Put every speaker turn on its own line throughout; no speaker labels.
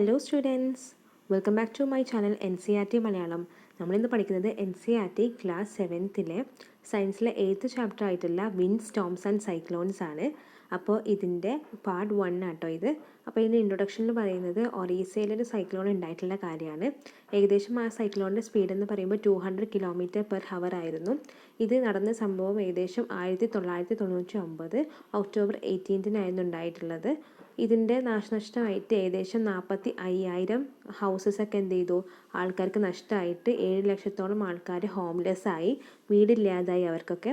Hello students, welcome back to my channel NCERT Malayalam. നമ്മളിന്ന് പഠിക്കുന്നത് NCERT class 7ത്തിലെ സയൻസിലെ 8th ചാപ്റ്റർ ആയിട്ടുള്ള വിൻഡ്, സ്റ്റോംസ് ആൻഡ് സൈക്ലോൺസ് ആണ്. അപ്പോൾ ഇതിൻ്റെ പാർട്ട് 1 ആട്ടോ ഇത്. അപ്പോൾ ഇതിൻ്റെ ഇൻട്രൊഡക്ഷനിൽ പറയുന്നത് ഒറീസയിലൊരു സൈക്ലോൺ ഉണ്ടായിട്ടുള്ള കാര്യമാണ്. ഏകദേശം ആ സൈക്ലോണിൻ്റെ സ്പീഡ് എന്ന് പറയുമ്പോൾ 200 km/h ആയിരുന്നു. ഇത് നടന്ന സംഭവം ഏകദേശം 1999 ഒക്ടോബർ 18 ഉണ്ടായിട്ടുള്ളത്. ഇതിൻ്റെ നാശനഷ്ടമായിട്ട് ഏകദേശം 45,000 ഹൗസസൊക്കെ എന്ത് ചെയ്തു, ആൾക്കാർക്ക് നഷ്ടമായിട്ട് 7 ലക്ഷത്തോളം ആൾക്കാർ ഹോംലെസ് ആയി, വീടില്ലാതായി അവർക്കൊക്കെ.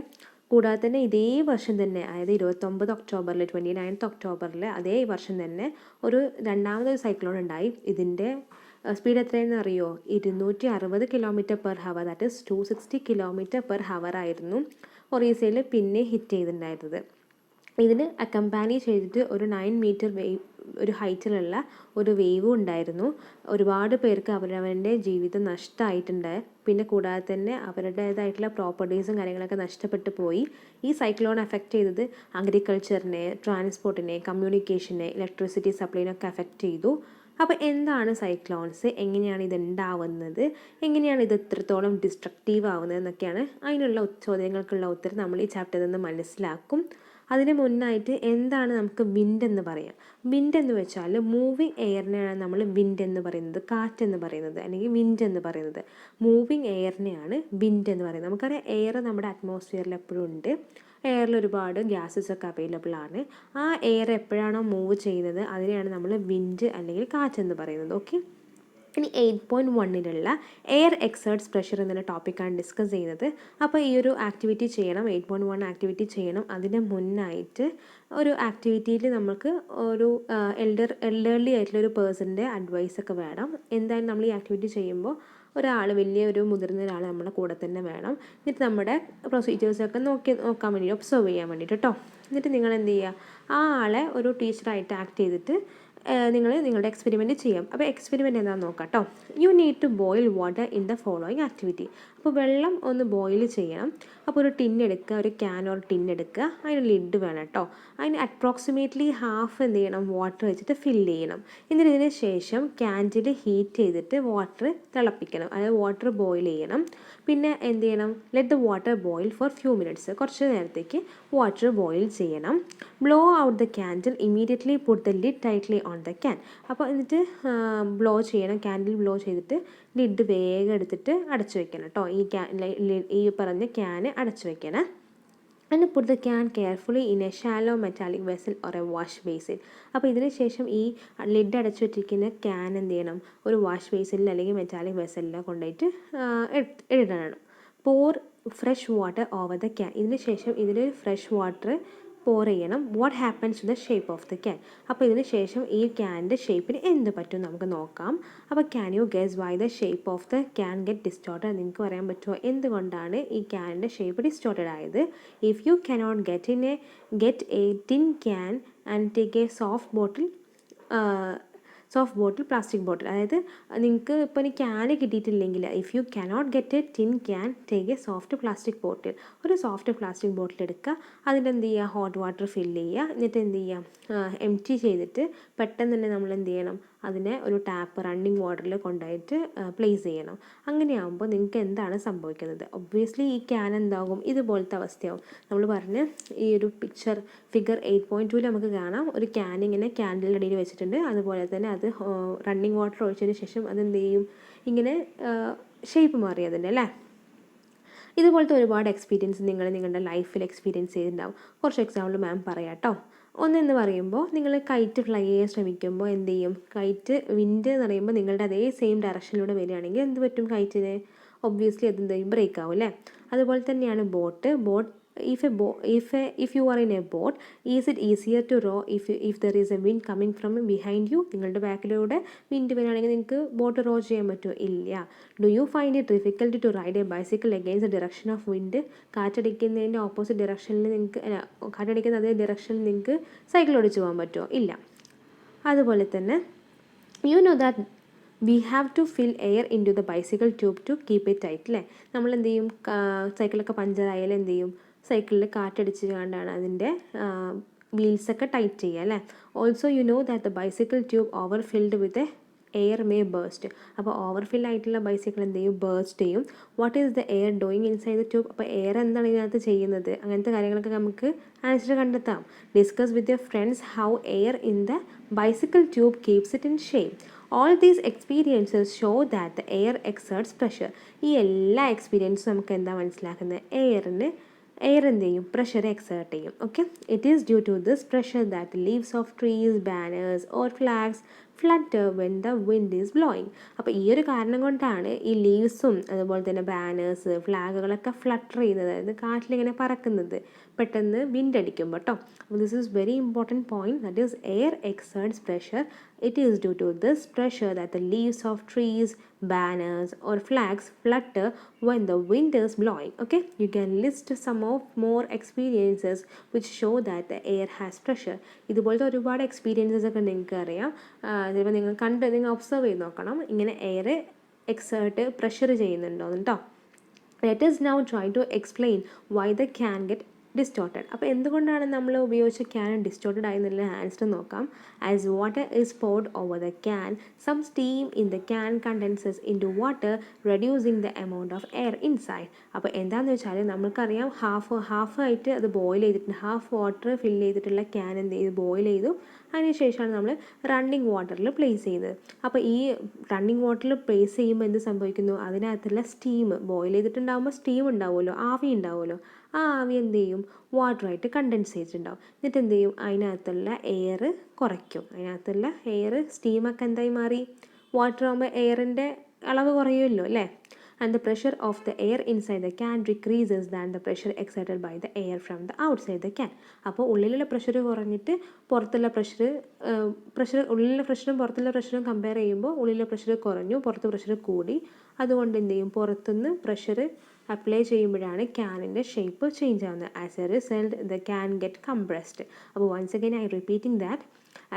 കൂടാതെ തന്നെ ഇതേ വർഷം തന്നെ, അതായത് 29 ഒക്ടോബറിൽ അതേ വർഷം തന്നെ ഒരു രണ്ടാമതൊരു സൈക്ലോൺ ഉണ്ടായി. ഇതിൻ്റെ സ്പീഡ് എത്രയെന്ന് അറിയോ? 260 km/h, ദാറ്റ് ഈസ് 260 km/h ആയിരുന്നു ഒറീസയിൽ പിന്നെ ഹിറ്റ് ചെയ്തിട്ടുണ്ടായിരുന്നത്. ഇതിന് അക്കമ്പാനി ചെയ്തിട്ട് ഒരു 9 മീറ്റർ ഒരു ഹൈറ്റിലുള്ള ഒരു വേവും ഉണ്ടായിരുന്നു. ഒരുപാട് പേർക്ക് അവരവൻ്റെ ജീവിതം നഷ്ടമായിട്ടുണ്ട്. പിന്നെ കൂടാതെ തന്നെ അവരുടേതായിട്ടുള്ള പ്രോപ്പർട്ടീസും കാര്യങ്ങളൊക്കെ നഷ്ടപ്പെട്ടു പോയി. ഈ സൈക്ലോൺ എഫക്റ്റ് ചെയ്തത് അഗ്രികൾച്ചറിനെ, ട്രാൻസ്പോർട്ടിനെ, കമ്മ്യൂണിക്കേഷനെ, ഇലക്ട്രിസിറ്റി സപ്ലൈനൊക്കെ എഫക്റ്റ് ചെയ്തു. അപ്പോൾ എന്താണ് സൈക്ലോൺസ്, എങ്ങനെയാണ് ഇത് ഉണ്ടാവുന്നത്, എങ്ങനെയാണ് ഇത് ഇത്രത്തോളം ഡിസ്ട്രക്റ്റീവ് ആവുന്നത് എന്നൊക്കെയാണ് അതിനുള്ള ചോദ്യങ്ങൾക്കുള്ള ഉത്തരം നമ്മൾ ഈ ചാപ്റ്ററിൽ നിന്ന് മനസ്സിലാക്കും. അതിന് മുന്നായിട്ട് എന്താണ് നമുക്ക് വിൻഡ് എന്ന് പറയാം. വിൻഡ് എന്ന് വെച്ചാൽ മൂവിങ് എയറിനെയാണ് നമ്മൾ വിൻഡ് എന്ന് പറയുന്നത്, കാറ്റെന്ന് പറയുന്നത്, അല്ലെങ്കിൽ വിൻഡ് എന്ന് പറയുന്നത്. മൂവിങ് എയറിനെയാണ് വിൻഡ് എന്ന് പറയുന്നത്. നമുക്കറിയാം എയർ നമ്മുടെ അറ്റ്മോസ്ഫിയറിൽ എപ്പോഴും ഉണ്ട്. എയറിൽ ഒരുപാട് ഗ്യാസസ് ഒക്കെ അവൈലബിൾ ആണ്. ആ എയർ എപ്പോഴാണോ മൂവ് ചെയ്യുന്നത് അതിനെയാണ് നമ്മൾ വിൻഡ് അല്ലെങ്കിൽ കാറ്റെന്ന് പറയുന്നത്. ഓക്കെ, ഇനി 8.1 എയർ എക്സേർട്സ് പ്രഷർ എന്നുള്ള ടോപ്പിക്കാണ് ഡിസ്കസ് ചെയ്യുന്നത്. അപ്പോൾ ഈ ഒരു ആക്ടിവിറ്റി ചെയ്യണം, 8.1 ആക്ടിവിറ്റി ചെയ്യണം. അതിന് മുന്നായിട്ട് ഒരു ആക്ടിവിറ്റിയിൽ നമുക്ക് ഒരു എൽഡർലി ആയിട്ടുള്ള ഒരു പേഴ്സണിൻ്റെ അഡ്വൈസൊക്കെ വേണം. എന്തായാലും നമ്മൾ ഈ ആക്ടിവിറ്റി ചെയ്യുമ്പോൾ വലിയൊരു മുതിർന്ന ഒരാൾ നമ്മുടെ കൂടെ തന്നെ വേണം. എന്നിട്ട് നമ്മുടെ പ്രൊസീജിയേഴ്സൊക്കെ നോക്കാൻ വേണ്ടി, ഒബ്സർവ് ചെയ്യാൻ വേണ്ടിയിട്ട് കേട്ടോ. എന്നിട്ട് നിങ്ങൾ എന്ത് ചെയ്യുക, ആ ആളെ ഒരു ടീച്ചറായിട്ട് ആക്ട് ചെയ്തിട്ട് നിങ്ങളുടെ എക്സ്പെരിമെൻറ്റ് ചെയ്യാം. അപ്പോൾ എക്സ്പെരിമെൻറ്റ് എന്താണെന്ന് നോക്കാം കേട്ടോ. You need to boil water in the following activity. അപ്പോൾ വെള്ളം ഒന്ന് ബോയിൽ ചെയ്യണം. അപ്പോൾ ഒരു ടിൻ എടുക്കുക, ഒരു ക്യാൻ ഓർ ടിൻ എടുക്കുക, അതിന് ലിഡ് വേണം കേട്ടോ. അതിന് അപ്രോക്സിമേറ്റ്ലി ഹാഫ് എന്ത് ചെയ്യണം, വാട്ടർ വെച്ചിട്ട് ഫില്ല് ചെയ്യണം. എന്നിട്ട് ഇതിന് ശേഷം ക്യാൻഡിൽ ഹീറ്റ് ചെയ്തിട്ട് വാട്ടർ തിളപ്പിക്കണം, അതായത് വാട്ടർ ബോയിൽ ചെയ്യണം. പിന്നെ എന്ത് ചെയ്യണം, let the water boil for few minutes, കുറച്ച് നേരത്തേക്ക് വാട്ടർ ബോയിൽ ചെയ്യണം. Blow out the candle immediately put the lid tightly on the can. അപ്പോൾ എന്നിട്ട് ബ്ലോ ചെയ്യണം, ക്യാൻഡിൽ ബ്ലോ ചെയ്തിട്ട് ലിഡ് വേഗം എടുത്തിട്ട് അടച്ചു വെക്കണം കേട്ടോ. ഈ പറഞ്ഞ ക്യാന് അടച്ചു വെക്കണം. And put the can carefully in A shallow metallic vessel or A wash basin. അപ്പോൾ ഇതിന് ശേഷം ഈ ലിഡ് അടച്ചു വെച്ചിരിക്കുന്ന ക്യാൻ എന്ത് ചെയ്യണം, ഒരു വാഷ് ബേസിനിൽ അല്ലെങ്കിൽ മെറ്റാലിക് വെസലിലോ കൊണ്ടുപോയിട്ട് ഇടണം. Pour fresh water over the can. ഇതിന് ശേഷം ഇതിൽ ഫ്രഷ് വാട്ടർ പോർ ചെയ്യണം. What happens to the shape of the can. അപ്പോൾ ഇതിന് ശേഷം ഈ ക്യാനിൻ്റെ ഷേപ്പിന് എന്ത് പറ്റും നമുക്ക് നോക്കാം. അപ്പോൾ can you guess why the shape of the can get distorted. നിങ്ങൾക്ക് പറയാൻ പറ്റുമോ എന്തുകൊണ്ടാണ് ഈ ക്യാനിൻ്റെ ഷേപ്പ് ഡിസ്റ്റോർട്ടഡ് ആയത്? If you cannot get a tin can and take a soft bottle, plastic bottle. അതായത് നിങ്ങൾക്ക് ഇപ്പോൾ ഇനി ക്യാന് കിട്ടിയിട്ടില്ലെങ്കിൽ, if you cannot get a tin can take a soft plastic bottle. ഒരു സോഫ്റ്റ് പ്ലാസ്റ്റിക് ബോട്ടിൽ എടുക്കുക, അതിൻ്റെ എന്ത് ചെയ്യുക, ഹോട്ട് വാട്ടർ ഫില്ല് ചെയ്യുക. എന്നിട്ട് എന്ത് ചെയ്യുക, എംപ്റ്റി ചെയ്തിട്ട് പെട്ടെന്ന് തന്നെ നമ്മൾ എന്ത് ചെയ്യണം, അതിനെ ഒരു ടാപ്പ് റണ്ണിങ് വാട്ടറിൽ കൊണ്ടുപോയിട്ട് പ്ലേസ് ചെയ്യണം. അങ്ങനെയാകുമ്പോൾ നിങ്ങൾക്ക് എന്താണ് സംഭവിക്കുന്നത്? ഒബ്വിയസ്ലി ഈ ക്യാൻ എന്താകും, ഇതുപോലത്തെ അവസ്ഥയാവും. നമ്മൾ പറഞ്ഞ ഈ ഒരു ഫിഗർ 8.2 നമുക്ക് കാണാം. ഒരു ക്യാൻ ഇങ്ങനെ ക്യാൻഡിലിൻ്റെ അടിയിൽ വെച്ചിട്ടുണ്ട്. അതുപോലെ തന്നെ അത് റണ്ണിങ് വാട്ടർ ഒഴിച്ചതിന് ശേഷം അതെന്ത് ചെയ്യും, ഇങ്ങനെ ഷേപ്പ് മാറി അതിൻ്റെ അല്ലേ. ഇതുപോലത്തെ ഒരുപാട് എക്സ്പീരിയൻസ് നിങ്ങൾ നിങ്ങളുടെ ലൈഫിൽ എക്സ്പീരിയൻസ് ചെയ്തിട്ടുണ്ടാവും. കുറച്ച് എക്സാമ്പിൾ മാം പറയാം കേട്ടോ. ഒന്നെന്ന് പറയുമ്പോൾ നിങ്ങൾ കൈറ്റ് ഫ്ലൈ ചെയ്യാൻ ശ്രമിക്കുമ്പോൾ എന്ത് ചെയ്യും, കൈറ്റ് വിൻഡ് എന്ന് പറയുമ്പോൾ നിങ്ങളുടെ അതേ സെയിം ഡയറക്ഷനിലൂടെ വരികയാണെങ്കിൽ എന്ത് പറ്റും കൈറ്റിന്? ഒബ്വിയസ്ലി അത് എന്ത് ചെയ്യും, ബ്രേക്ക് ആവും അല്ലേ. അതുപോലെ തന്നെയാണ് boat. If you are in a boat, is it easier to row if there is a wind coming from behind you? നിങ്ങളുടെ ബാക്കിലൂടെ വിൻഡ് വരികയാണെങ്കിൽ നിങ്ങൾക്ക് ബോട്ട് റോ ചെയ്യാൻ പറ്റുമോ? ഇല്ല. Do you find it difficult to ride a bicycle against the direction of wind? കാറ്റടിക്കുന്നതിൻ്റെ opposite ഡയറക്ഷനിൽ കാറ്റടിക്കുന്ന അതേ ഡയറക്ഷനിൽ നിങ്ങൾക്ക് സൈക്കിൾ ഓടിച്ച് പോകാൻ പറ്റുമോ? ഇല്ല. അതുപോലെ തന്നെ you know that we have to fill air into the bicycle tube to keep it tight അല്ലേ. നമ്മൾ എന്ത് ചെയ്യും, സൈക്കിളൊക്കെ പഞ്ചറായാലും എന്ത് ചെയ്യും, സൈക്കിളിൽ കാറ്റടിച്ച് കൊണ്ടാണ് അതിൻ്റെ വീൽസൊക്കെ ടൈറ്റ് ചെയ്യുക അല്ലേ. Also you know that the bicycle tube overfilled with a air may burst. അപ്പോൾ ഓവർഫിൽ ആയിട്ടുള്ള ബൈസിക്കിൾ എന്ത് ചെയ്യും, ബേസ്റ്റ് ചെയ്യും. What is the air doing inside the tube. അപ്പോൾ എയർ എന്താണ് ഇതിനകത്ത് ചെയ്യുന്നത്, അങ്ങനത്തെ കാര്യങ്ങളൊക്കെ നമുക്ക് ആൻസർ കണ്ടെത്താം. Discuss with your friends how air in the bicycle tube keeps it in shape. All these experiences show that the air exerts pressure. ഈ എല്ലാ എക്സ്പീരിയൻസും നമുക്ക് എന്താ മനസ്സിലാക്കുന്നത്, എയർ എന്ത് ചെയ്യും, പ്രഷർ എക്സേർട്ട് ചെയ്യും. Okay, it is due to this pressure that leaves of trees, banners or flags flutter when the wind is blowing. അപ്പോൾ ഈ ഒരു കാരണം കൊണ്ടാണ് ഈ ലീവ്സും അതുപോലെ തന്നെ ബാനേഴ്സ്, ഫ്ലാഗുകളൊക്കെ ഫ്ലട്ടർ ചെയ്യുന്നത്, അതായത് കാറ്റിലിങ്ങനെ പറക്കുന്നത് പെട്ടെന്ന് വിൻഡ് അടിക്കുമ്പോൾ കേട്ടോ. അപ്പോൾ this is very important point, that is air exerts pressure. It is due to this pressure that the leaves of trees, banners or flags flutter when the wind is blowing. Okay, you can list some of more experiences which show that the air has pressure. ഇതുപോലത്തെ ഒരുപാട് experiences ഒക്കെ നിങ്ങൾക്ക് അറിയാം. ചിലപ്പോൾ നിങ്ങൾ observe ചെയ്ത് നോക്കണം, ഇങ്ങനെ എയർ എക്സേർട്ട് പ്രഷർ ചെയ്യുന്നുണ്ടോന്ന് കേട്ടോ. Let us now try to explain why the can get distorted. അപ്പോൾ എന്തുകൊണ്ടാണ് നമ്മൾ ഉപയോഗിച്ച ക്യാൻ ഡിസ്റ്റോർട്ടഡ് ആയി എന്നുള്ള ആൻസർ നോക്കാം. As water is poured over the can, some steam in the can condenses into water, reducing the amount of air inside. അപ്പോൾ എന്താണെന്ന് വെച്ചാൽ നമുക്കറിയാം ഹാഫായിട്ട് അത് ബോയിൽ ചെയ്തിട്ടുണ്ട്, ഹാഫ് വാട്ടർ ഫില്ല് ചെയ്തിട്ടുള്ള ക്യാൻ എന്ത് ചെയ്തു, ബോയിൽ ചെയ്തു. അതിനുശേഷമാണ് നമ്മൾ റണ്ണിങ് വാട്ടറിൽ പ്ലേസ് ചെയ്യുന്നത്. അപ്പോൾ ഈ റണ്ണിങ് വാട്ടറിൽ പ്ലേസ് ചെയ്യുമ്പോൾ എന്ത് സംഭവിക്കുന്നു, അതിനകത്തുള്ള സ്റ്റീം, ബോയിൽ ചെയ്തിട്ടുണ്ടാകുമ്പോൾ സ്റ്റീം ഉണ്ടാവുമല്ലോ, ആവി ഉണ്ടാവുമല്ലോ, ആ ആവി എന്ത് ചെയ്യും, വാട്ടറായിട്ട് കണ്ടൻസ് ചെയ്തിട്ടുണ്ടാവും. എന്നിട്ട് എന്ത് ചെയ്യും, അതിനകത്തുള്ള എയർ കുറയ്ക്കും. അതിനകത്തുള്ള എയർ, സ്റ്റീമൊക്കെ എന്തായി മാറി, വാട്ടർ ആകുമ്പോൾ എയറിൻ്റെ അളവ് കുറയുമല്ലോ അല്ലേ. And the pressure of the air inside the can decreases than the pressure excited by the air from the outside the can. അപ്പോൾ ഉള്ളിലുള്ള പ്രഷർ കുറഞ്ഞിട്ട് പുറത്തുള്ള ഉള്ളിലുള്ള പ്രഷറും പുറത്തുള്ള പ്രഷറും കമ്പയർ ചെയ്യുമ്പോൾ ഉള്ളിലുള്ള പ്രഷർ കുറഞ്ഞു, പുറത്ത് പ്രഷർ കൂടി. അതുകൊണ്ട് എന്ത് ചെയ്യും, പുറത്തുനിന്ന് പ്രഷർ അപ്ലൈ ചെയ്യുമ്പോഴാണ് ക്യാനിൻ്റെ ഷേപ്പ് ചേഞ്ച് ആവുന്നത്. As a result the can get compressed. അപ്പോൾ once again I repeating that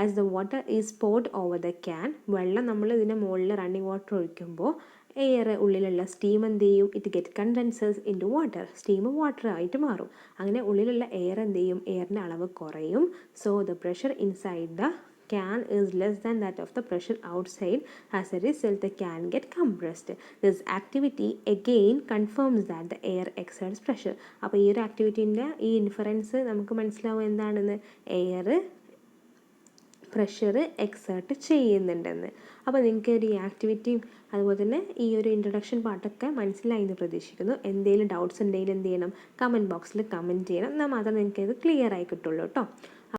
as the water is poured over the can, വെള്ളം നമ്മൾ ഇതിൻ്റെ മുകളിൽ റണ്ണിങ് വാട്ടർ ഒഴിക്കുമ്പോൾ എയർ, ഉള്ളിലുള്ള സ്റ്റീം എന്ത് ചെയ്യും, it get condenses into water, steam water ആയിട്ട് മാറും. അങ്ങനെ ഉള്ളിലുള്ള എയർ എന്ത് ചെയ്യും, എയറിൻ്റെ അളവ് കുറയും. So the pressure inside the can is less than that of the pressure outside. As a result, the can get compressed. This activity again confirms that the air exerts pressure. അപ്പോൾ ഈ ഒരു ആക്ടിവിറ്റീൻ്റെ ഈ inference നമുക്ക് മനസ്സിലാവും എന്താണെന്ന്, air pressure exert ചെയ്യുന്നുണ്ടെന്ന്. അപ്പോൾ നിങ്ങൾക്ക് ഒരു ഈ ആക്ടിവിറ്റിയും അതുപോലെ തന്നെ ഈ ഒരു ഇൻട്രൊഡക്ഷൻ പാർട്ടൊക്കെ മനസ്സിലായി എന്ന് പ്രതീക്ഷിക്കുന്നു. എന്തെങ്കിലും ഡൗട്ട്സ് ഉണ്ടെങ്കിൽ എന്ത് ചെയ്യണം, കമൻറ്റ് ബോക്സിൽ കമൻറ്റ് ചെയ്യണം. എന്നാൽ മാത്രമേ നിങ്ങൾക്ക് ഇത് ക്ലിയർ ആയി കിട്ടുള്ളൂ കേട്ടോ.